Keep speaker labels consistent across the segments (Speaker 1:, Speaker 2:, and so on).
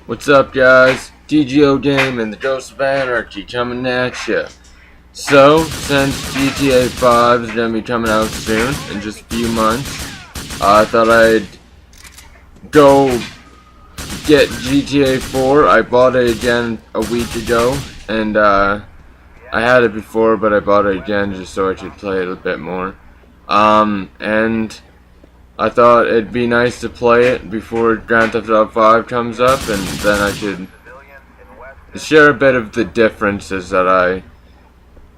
Speaker 1: What's up, guys? TGOAGaming and the Ghost of Anarchy coming at ya. So, since GTA 5 is gonna be coming out soon, in just a few months, I thought I'd go get GTA 4. I bought it again a week ago, and I had it before, but I bought it again just so I could play it a bit more. And I thought it'd be nice to play it before Grand Theft Auto 5 comes up, and then I could share a bit of the differences that I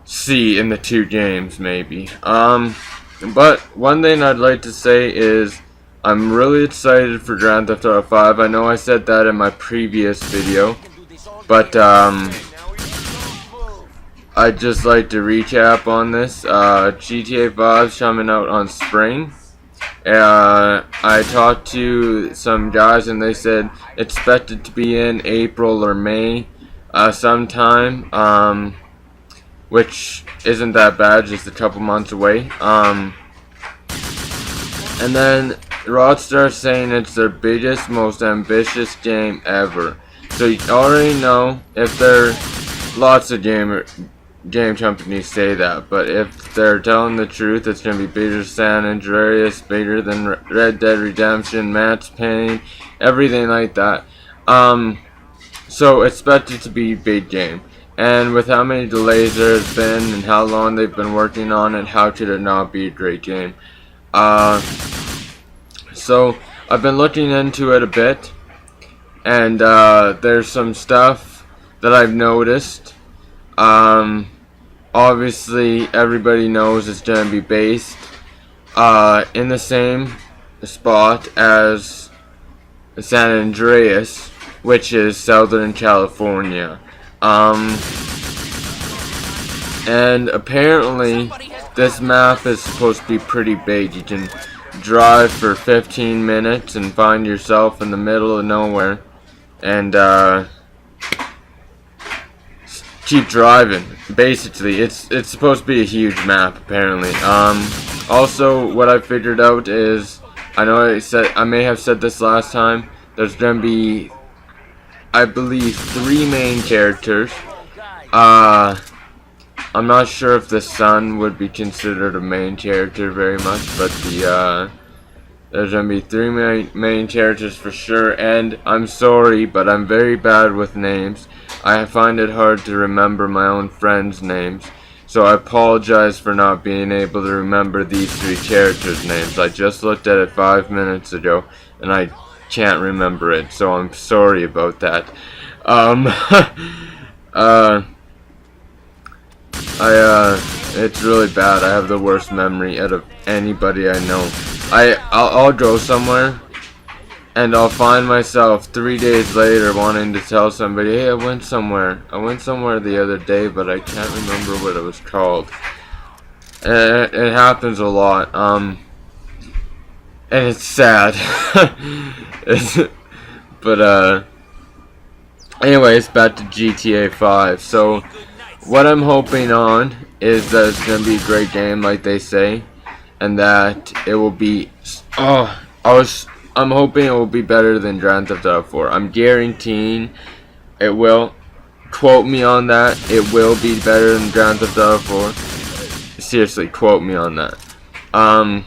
Speaker 1: see in the two games, maybe. But one thing I'd like to say is I'm really excited for Grand Theft Auto 5. I know I said that in my previous video, but I'd just like to recap on this. GTA 5 is coming out on spring. I talked to some guys and they said expected to be in April or May sometime, which isn't that bad, just a couple months away. And then Rockstar saying it's their biggest, most ambitious game ever. So you already know, if they're lots of game companies say that, but if they're telling the truth, it's gonna be bigger than San Andreas, bigger than Red Dead Redemption, Max Payne, everything like that. So expected to be a big game. And with how many delays there's been and how long they've been working on it, how could it not be a great game? So I've been looking into it a bit, and there's some stuff that I've noticed. Obviously everybody knows it's gonna be based in the same spot as San Andreas, which is Southern California. And apparently this map is supposed to be pretty big. You can drive for 15 minutes and find yourself in the middle of nowhere and keep driving. Basically, it's supposed to be a huge map apparently. Also, what I figured out is, I know I may have said this last time, there's gonna be, I believe, 3 main characters. I'm not sure if the son would be considered a main character very much, but there's gonna be 3 main characters for sure. And I'm sorry, but I'm very bad with names. I find it hard to remember my own friends' names, so I apologize for not being able to remember these 3 characters' names. I just looked at it 5 minutes ago, and I can't remember it, so I'm sorry about that. It's really bad. I have the worst memory out of anybody I know. I'll go somewhere, and I'll find myself 3 days later wanting to tell somebody, hey, I went somewhere the other day, but I can't remember what it was called. It happens a lot, and it's sad. But anyways, back to GTA 5. So what I'm hoping on is that it's gonna be a great game, like they say, and that it will be. I'm hoping it will be better than Grand Theft Auto 4. I'm guaranteeing it will. Quote me on that. It will be better than Grand Theft Auto 4. Seriously, quote me on that. I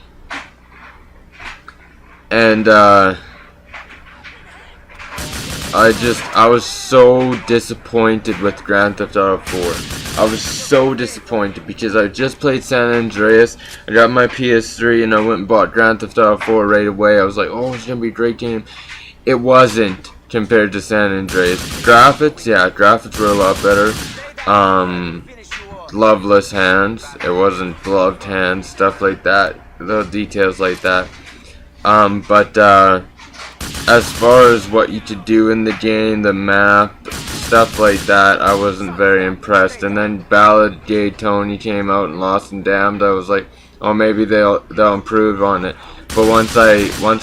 Speaker 1: was so disappointed with Grand Theft Auto 4. I was so disappointed because I just played San Andreas. I got my PS3 and I went and bought Grand Theft Auto 4 right away. I was like, oh, it's gonna be a great game. It wasn't compared to San Andreas. Graphics, yeah, graphics were a lot better. Gloveless hands. It wasn't gloved hands, stuff like that. Little details like that. As far as what you could do in the game, the map, stuff like that, I wasn't very impressed. And then Ballad Gay Tony came out and Lost and Damned. I was like, oh, maybe they'll improve on it. But once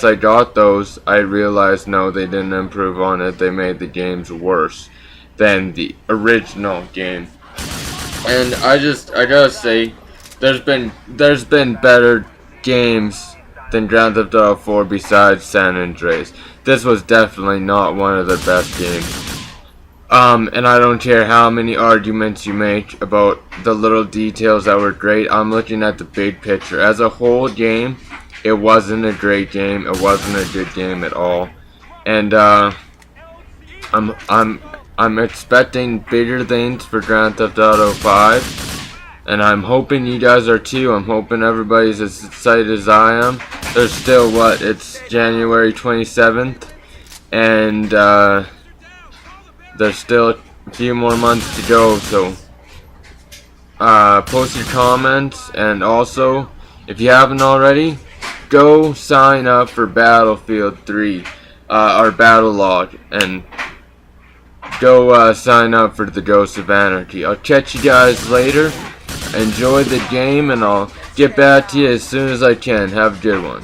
Speaker 1: I got those, I realized no, they didn't improve on it. They made the games worse than the original game. And I gotta say, there's been better games than Grand Theft Auto 4 besides San Andreas. this was definitely not one of the best games. And I don't care how many arguments you make about the little details that were great. I'm looking at the big picture. As a whole game, it wasn't a great game. It wasn't a good game at all. And I'm expecting bigger things for Grand Theft Auto 5. And I'm hoping you guys are too. I'm hoping everybody's as excited as I am. There's still it's January 27th. And there's still a few more months to go, so post your comments, and also, if you haven't already, go sign up for Battlefield 3, our battle log, and go sign up for the Ghost of Anarchy. I'll catch you guys later. Enjoy the game, and I'll get back to you as soon as I can. Have a good one.